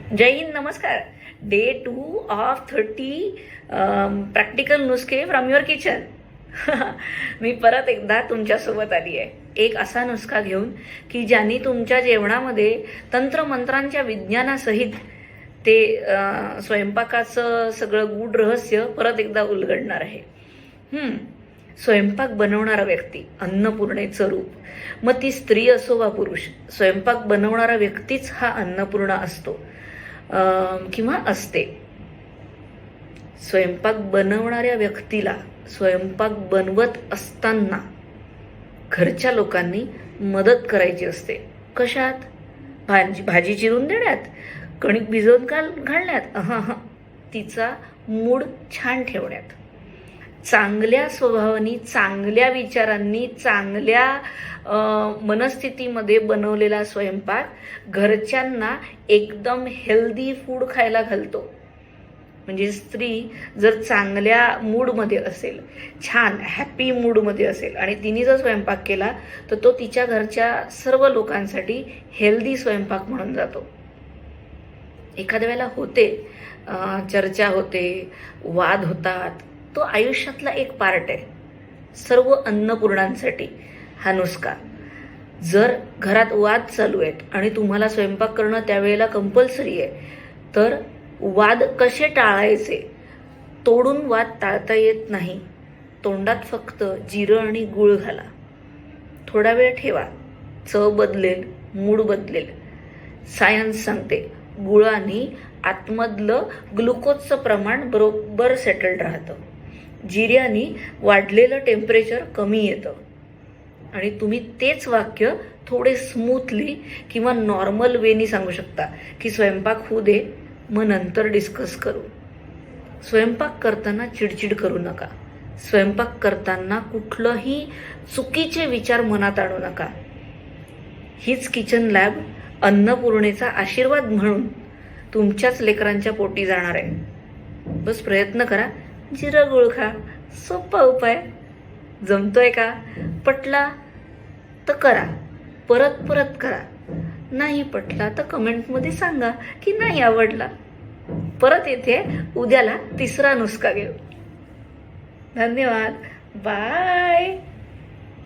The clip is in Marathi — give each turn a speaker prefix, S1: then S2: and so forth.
S1: जय हिंद, नमस्कार. डे 2 ऑफ 30 प्रॅक्टिकल नुस्खे फ्रॉम युअर किचन. मी परत एकदा तुमच्यासोबत आली आहे एक असा नुस्खा घेऊन की ज्याने तुमच्या जेवणामध्ये तंत्रमंत्रांच्या विज्ञानासहित ते स्वयंपाकाचं सगळं गूढ रहस्य परत एकदा उलगडणार आहे. स्वयंपाक बनवणारा व्यक्ती अन्नपूर्णेचं रूप. मग ती स्त्री असो वा पुरुष, स्वयंपाक बनवणारा व्यक्तीच हा अन्नपूर्णा असतो किंवा असते. स्वयंपाक बनवणाऱ्या व्यक्तीला स्वयंपाक बनवत असताना घरच्या लोकांनी मदत करायची असते. कशात? भाजी चिरून देण्यात, कणिक भिजवून घालण्यात, तिचा मूड छान ठेवण्यात. चांगल्या स्वभावानी, चांगल्या विचारांनी, चांगल्या मनस्थितीमध्ये बनवलेला स्वयंपाक घरच्यांना एकदम हेल्दी फूड खायला घालतो. म्हणजे स्त्री जर चांगल्या मूडमध्ये असेल, छान हॅपी मूडमध्ये असेल आणि तिने जर स्वयंपाक केला तर तो तिच्या घरच्या सर्व लोकांसाठी हेल्दी स्वयंपाक म्हणून जातो. एखाद्या वेळेला होते चर्चा होते, वाद होतात, तो आयुष्यातला एक पार्ट आहे. सर्व अन्नपूर्णांसाठी हा नुस्खा. जर घरात वाद चालू आहेत आणि तुम्हाला स्वयंपाक करणं त्यावेळेला कंपल्सरी आहे, तर वाद कसे टाळायचे? तोडून वाद टाळता येत नाही. तोंडात फक्त जिरं आणि गूळ घाला, थोडा वेळ ठेवा, चव बदलेल, मूड बदलेल. सायन्स सांगते गुळाने आतमधलं ग्लुकोजचं प्रमाण बरोबर सेटल्ड राहतं. जिऱ्याने वाढलेलं टेम्परेचर कमी येतं. आणि तुम्ही तेच वाक्य थोडे स्मूथली किंवा नॉर्मल वेनी सांगू शकता की स्वयंपाक होऊ दे, मग नंतर डिस्कस करू. स्वयंपाक करताना चिडचिड करू नका. स्वयंपाक करताना कुठलंही चुकीचे विचार मनात आणू नका. हीच किचन लॅब अन्नपूर्णेचा आशीर्वाद म्हणून तुमच्याच लेकरांच्या पोटी जाणार आहे. बस प्रयत्न करा, जिरं गुळ खा. सोपा उपाय. जमतोय का? पटला तर करा, परत परत करा. नाही पटला तर कमेंटमध्ये सांगा की नाही आवडला. परत येते उद्याला तिसरा नुस्खा घेऊ. धन्यवाद. बाय.